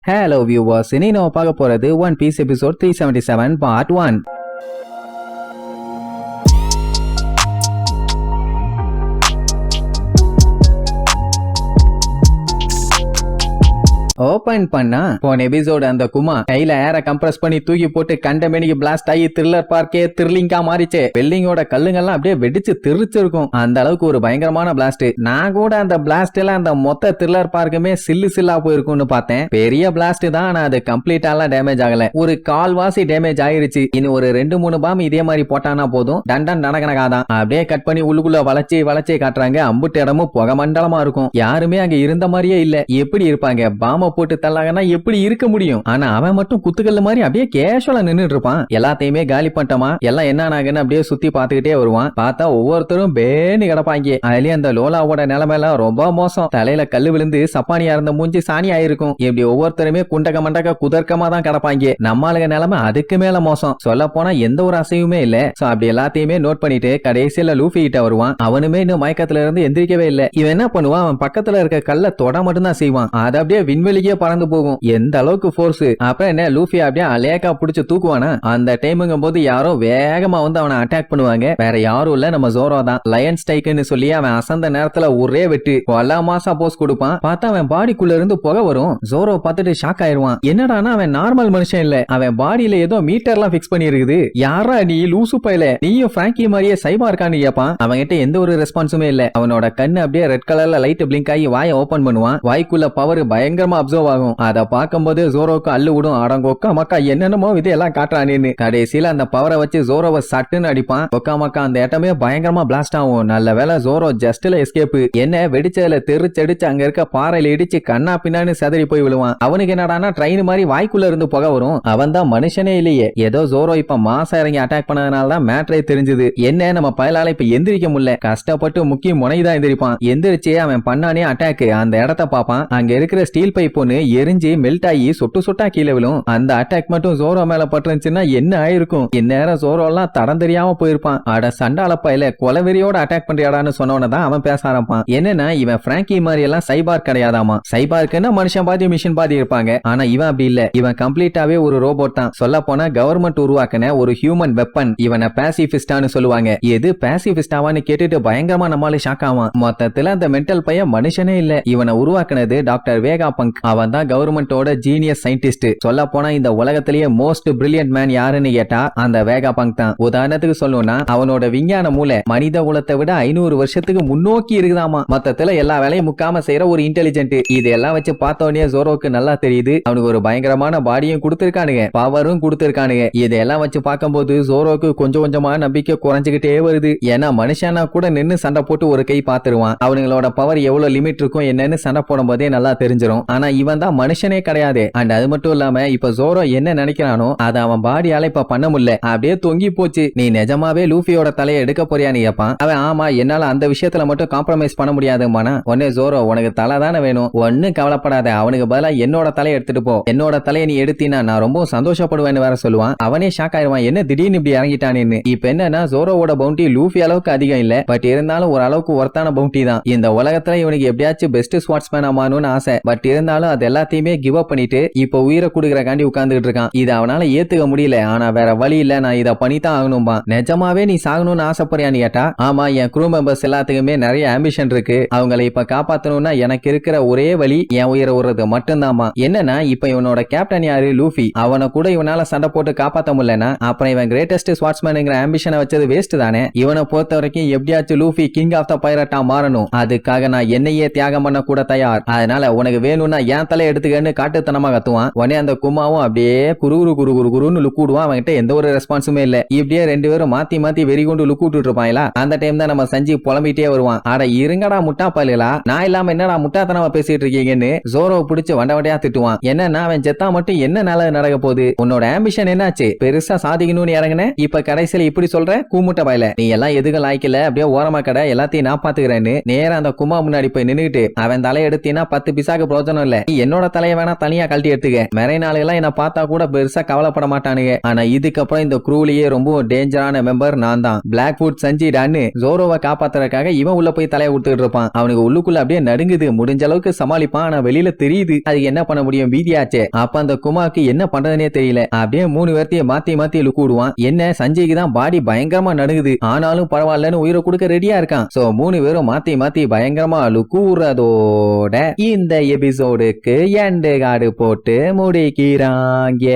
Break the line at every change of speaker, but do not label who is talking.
Hello viewers, இன்னைக்கு நம்ம பார்க்க போறது one piece episode 377 part 1. Open பண்ணா போன எபிசோட் அந்த குமா கையில ஏர கம்ப்ரஸ் பண்ணி தூக்கி போட்டு கண்டமேனிக்கு பிளாஸ்ட் ஆகி த்ரில்லர் பார்க்கே த்ரில்லிங்கா மாறிச்சு. பில்டிங்கோட கல்லுங்கெல்லாம் அப்படியே வெடிச்சு திருச்சிருக்கும். அந்த அளவுக்கு ஒரு பயங்கரமான பிளாஸ்ட். நான் கூட அந்த பிளாஸ்ட் எல்லாம் அந்த மொத்த த்ரில்லர் பார்க்குமே சில்லா போயிருக்கும்னு பார்த்தேன். பெரிய பிளாஸ்ட் தான், ஆனா அது கம்ப்ளீட்டாலாம் டேமேஜ் ஆகல. ஒரு கால்வாசி டேமேஜ் ஆயிருச்சு. இன்னும் ஒரு 2-3 பாம் இதே மாதிரி போட்டானா போதும், டண்டன் நடக்கணக்காதான். அப்படியே கட் பண்ணி உள்ளுக்குள்ள வளைச்சி காட்டுறாங்க. அம்புட்டு இடமும் புகை மண்டலமா இருக்கும். யாருமே அங்க இருந்த மாதிரியே இல்ல. எப்படி இருப்பாங்க? பாம போட்டு தள்ளாங்கன்னா எப்படி இருக்க முடியும்? ஆனா அவன் மட்டும் குத்துக்கல்ல மாதிரி அப்படியே கேஷுவலா நின்னுட்டு இருப்பான். எல்லாத்தையுமே காலி பண்ணிட்டமா, எல்லாம் என்ன ஆனாங்கன்னு அப்படியே சுத்தி பாத்துக்கிட்டே வருவான். பார்த்தா ஒவ்வொருத்தரும் பேனி கிடப்பாங்க. அதுலயே அந்த லோலாவோட நிலைமையில ரொம்ப மோசம். தலையில கல்லு விழுந்து சப்பானியா இருந்த மூஞ்சி சாணி ஆயிருக்கும். இப்படி ஒவ்வொருத்தருமே குண்டக மண்டக குதர்க்கமா தான் கிடப்பாங்க. நம்மளுக்கு நிலைமை அதுக்கு மேல மோசம். சொல்ல போனா எந்த ஒரு அசைவுமே இல்ல. சோ அப்படி எல்லாத்தையுமே நோட் பண்ணிட்டு கடைசியில லூஃபி கிட்ட வருவான். அவனுமே இன்னும் மயக்கத்துல இருந்து எந்திரிக்கவே இல்ல. இவன் என்ன பண்ணுவான்? அவன் பக்கத்துல இருக்க கல்ல தொட மட்டும் தான் செய்வான். அது அப்படியே விண்வெளிக்கே பறந்து போகும். எந்த அளவுக்கு ஃபோர்ஸ். அப்புறம் என்ன, லூஃபி அப்படியே அலேக்கா புடிச்சு தூக்குவானா? அந்த டைமுங்கும் போது யாரோ வேகமா வந்து அவனை அட்டாக் பண்ணுவாங்க. வேற யாரும் இல்ல, நம்ம ஜோரோ தான். லயன் ஸ்ட்ரைக்னு சொல்லி அவன் அசந்த நேரத்துல ஒரே வெட்டு கொல்ல மாசா போஸ் கொடுப்பான். பார்த்தா அவன் பாடிக்குள்ள இருந்து புகை வரும். ஜோரோ பார்த்துட்டு ஷாக் ஆயிருவான். என்னடானா அவன் நார்மல் மனுஷன் இல்ல, அவன் பாடியில ஏதோ மீட்டர்லாம் பிக்ஸ் பண்ணி இருக்குது. யாரா நீ லூசு பையல, நீயும் பிராங்கி மாதிரியே சைபா இருக்கான்னு கேட்பான். அவன்கிட்ட எந்த ஒரு ரெஸ்பான்ஸுமே இல்ல. அவனோட கண்ணு அப்படியே ரெட் கலர்ல லைட் பிளிங்க் ஆகி வாயை ஓபன் பண்ணுவான். வாய்க்குள்ள பவர் பயங்கரமா அப்சர்வ் ஆகும். அத பார்க்கும்போது ஜோரோக்கு அள்ளு விடும். அடங்கொக்கா மக்கா என்னென்னமோ இதெல்லாம் காட்டுறானேன்னு. கடைசியில அந்த பவரை வச்சு ஜோரோவை சட்டுன்னு அடிப்பான். ஒக்கா மக்கா அந்த இடமே பயங்கரமா பிளாஸ்ட் ஆகும். நல்ல வேளை ஜோரோ ஜஸ்ட்ல எஸ்கேப். என்ன வெடிச்சதுல தெரிச்சடிச்சு அங்க இருக்க பாறையில இடிச்சு கண்ணா பின்னான்னு செதறி போய் விழுவான். அவனுக்கு என்னடானா ட்ரெயின் மாதிரி வாய்க்குள்ள இருந்து புகை வரும். அவன் தான் மனுஷனே இல்லையே. ஏதோ ஜோரோ இப்ப மாசா இறங்கி அட்டாக் பண்ணதுனால தான் மேட்ரே தெரிஞ்சது. என்ன நம்ம பயலால இப்ப எந்திரிக்க முடியல. கஷ்டப்பட்டு முக்கிய முனைதான் எந்திரிப்பான். எந்திரிச்சு அவன் பண்ணானே அட்டாக். அந்த இடத்த பாப்பான். அங்க இருக்கிற ஸ்டீல் பைப் ஒண்ணு எரிஞ்சு மெல்ட் ஆகி சொட்டு சொட்டா கீழே விழும். அந்த அட்டாக் மட்டும் ஜோரோ மேல பட்டுருந்துச்சுன்னா என்ன ஆயிருக்கும்? இந்நேரம் ஜோரோ எல்லாம் தடம் தெரியாம போயிருப்பான். அட சண்டால பையல, கொலவெறியோட அட்டாக் பண்றியாடான்னு சொன்னவனதான் அவன் பேச ஆரம்பிப்பான். என்னன்னா இவன் பிராங்கி மாதிரி எல்லாம் சைபார் கிடையாதாமா. சைபார்க்குன்னா மனுஷன் பாதி மிஷின் பாதி இருப்பாங்க. ஆனா இவன் அப்படி இல்ல. இவன் கம்ப்ளீட்டாவே ஒரு ரோபோட் தான். சொல்ல போனா கவர்மெண்ட் உருவாக்கின ஒரு ஹியூமன் வெப்பன். இவனை பாசிபிஸ்டான்னு சொல்லுவாங்க. எது பாசிபிஸ்டாவான்னு கேட்டுட்டு பயங்கரமா நம்மளால ஷாக் ஆவான். மொத்தத்துல அந்த மென்டல் பையன் மனுஷனே இல்ல. இவனை உருவாக்குனது டாக்டர் வேகா பங்க். அவன் தான் கவர்மெண்டோட ஜீனியஸ் சயின்டிஸ்ட். சொல்ல போனா இந்த உலகத்திலேயே மோஸ்ட் பிரில்லியன்ட் மேன் யாருன்னு கேட்டா அந்த வேகா பங்க் தான். உதாரணத்துக்கு சொல்லணும்னா அவனோட விஞ்ஞான மூளை மனித குலத்தை விட 500 வருஷத்துக்கு முன்னோக்கி இருக்குதாமா. மொத்தத்துல எல்லா வேலையும் முக்காம செய்யற ஒரு இன்டெலிஜென்ட். இதெல்லாம் வச்சு பார்த்தோன்னே ஜோரோக்கு நல்லா தெரியுது. அவனுக்கு ஒரு பயங்கரமான பாடியும் கொடுத்திருக்கானுங்க, பவரும் கொடுத்திருக்கானுங்க. இதெல்லாம் வச்சு பார்க்கும்போது ஜோரோக்கு கொஞ்சம் கொஞ்சமா நம்பிக்கை குறைஞ்சுகிட்டே வருது. ஏன்னா மனுஷனா கூட நின்னு சண்டை போட்டு ஒரு கை பாத்துருவான். அவனுங்களோட பவர் எவ்வளவு லிமிட் இருக்கும் என்னன்னு சண்டை போடும் போதே நல்லா தெரிஞ்சிடும். ஆனா இவன் தான் மனுஷனே கிடையாது. அண்ட் அது மட்டும் இல்லாம இப்ப ஜோரோ என்ன நினைக்கிறானோ அதை அவன் பாடியால இப்ப பண்ண முடியல. அப்படியே தொங்கி போச்சு. நீ நிஜமாவே லூஃபியோட தலையை எடுக்க போறியான்னு கேட்பான். அவன் ஆமா, என்னால அந்த விஷயத்துல மட்டும் காம்ப்ரமைஸ் பண்ண முடியாதுமானா. உடனே ஜோரோ, உனக்கு தலை தானே வேணும், ஒன்னு கவலைப்படாத, அவனுக்கு பதிலா என்னோட தலையை எடுத்துட்டு போ. என்னோட தலையை நீ எடுத்தீனா நான் ரொம்ப சந்தோஷப்படுவேன்னு வேற சொல்லுவான். அவனே ஷாக் ஆயிருவான், என்ன திடீர்னு இப்படி இறங்கிட்டானேன்னு. இப்ப என்னன்னா ஜோரோவோட பவுண்டி லூஃபி அளவுக்கு அதிகம் இல்ல, பட் இருந்தாலும் ஒரு அளவுக்கு ஒர்த்தான பவுண்டி தான். இந்த உலகத்துல இவனுக்கு எப்படியாச்சும் பெஸ்ட் ஸ்வாட்ஸ்மேன் ஆமானுன்னு ஆசை. பட் இருந்தாலும் அது எல்லாத்தையுமே கிவ் அப் பண்ணிட்டு இப்ப உயிரை குடுக்கிற காண்டி உட்கார்ந்துட்டு இருக்கான். இது அவனால ஏத்துக்க முடியல. ஆனா வேற வழி இல்ல, நான் இதை பண்ணித்தான் ஆகணும்பா. நிஜமாவே நீ சாகணும்னு ஆசைப்படுறியான்னு கேட்டா, ஆமா, என் க்ரூ மெம்பர்ஸ் எல்லாத்துக்குமே நிறைய ஆம்பிஷன் இருக்கு. அவங்களை இப்ப காப்பாத்தணும்னா எனக்கு இருக்கிற ஒரே வழி என் உயிரை விடுறது மட்டும்தாமா. என்னன்னா இப்ப இவனோட கேப்டன் யாரு? லூஃபி. அவனை கூட இவனால சண்டை போட்டு காப்பாத்த முடியலனா அப்புறம் இவன் கிரேட்டஸ்ட் ஸ்வாட்ஸ்மேனுங்கிற ஆம்பிஷனை வச்சது வேஸ்ட் தானே. இவனை பொறுத்த வரைக்கும் எப்படியாச்சும் லூஃபி கிங் ஆஃப் த பைரட்டா மாறணும். அதுக்காக நான் என்னையே தியாகம் பண்ண கூட தயார். அதனால உனக்கு வேணும்னா என் தலை எடுத்துக்கன்னு காட்டுத்தனமா கத்துவான். உடனே அந்த குமாவும் அப்படியே குருன்னு லுக் விடுவான். அவன்கிட்ட எந்த ஒரு ரெஸ்பான்ஸுமே இல்ல. இப்படியே ரெண்டு பேரும் மாத்தி மாத்தி வெறி கொண்டு லுக் விட்டு இருப்பாங்களா. அந்த டைம் தான் நம்ம சஞ்சீவ் புலம்பிட்டே வருவான். அட இருங்கடா முட்டா பயிலா, நான் இல்லாம என்னடா முட்டாத்தனமா பேசிட்டு இருக்கீங்கன்னு ஜோரோவை பிடிச்சு வண்டையா திட்டுவான். என்னன்னா அவன் செத்தா மட்டும் என்ன நல்லது நடக்க போகுது? உன்னோட ஆம்பிஷன் என்னாச்சு? பெருசா சாதிக்கணும்னு இறங்குன, இப்ப கடைசியில இப்படி சொல்ற? கூமுட்ட பயில, நீ எல்லாம் எதுக்கு லாய்க்கல, அப்படியே ஓரமா கடை, எல்லாத்தையும் நான் பாத்துக்கிறேன்னு நேரா அந்த குமா முன்னாடி போய் நின்னுட்டு அவன் தலை எடுத்தீங்கன்னா 10 பிசாக்கு பிரோஜனம் இல்ல, இல்ல, என்னோட தலையை வேணா தனியா கழட்டி எடுத்துக்க. மெரைன் ஆளுகெல்லாம் என்ன பார்த்தா கூட பெருசா கவலைப்பட மாட்டானுங்க. ஆனா இதுக்கப்புறம் இந்த குரூலயே ரொம்ப டேஞ்சரான மெம்பர் நான் தான். பிளாக்வுட் சஞ்சிடான்னு ஜோரோவை காப்பாத்துறதுக்காக இவன் உள்ள போய் தலையை கொடுத்துட்டு இருப்பான். அவனுக்கு உள்ளுக்குள்ள அப்படியே நடுங்குது. முடிஞ்ச அளவுக்கு சமாளிப்பான். ஆனா வெளியில தெரியுது அது என்ன பண்ண முடியும், வீதியாச்சே. அப்ப அந்த குமாக்கு என்ன பண்றதுனே தெரியல. அப்படியே 3 பேர்த்தையும் மாத்தி மாத்தி லுக்கு விடுவான். என்ன சஞ்சய்க்கு தான் பாடி பயங்கரமா நடுங்குது, ஆனாலும் பரவாயில்லன்னு உயிரை கொடுக்க ரெடியா இருக்கான். சோ 3 பேரும் மாத்தி மாத்தி பயங்கரமா லுக்கு விடுறதோட இந்த எபிசோடுக்கு எண்டு கார்டு போட்டு முடிக்கிறாங்க.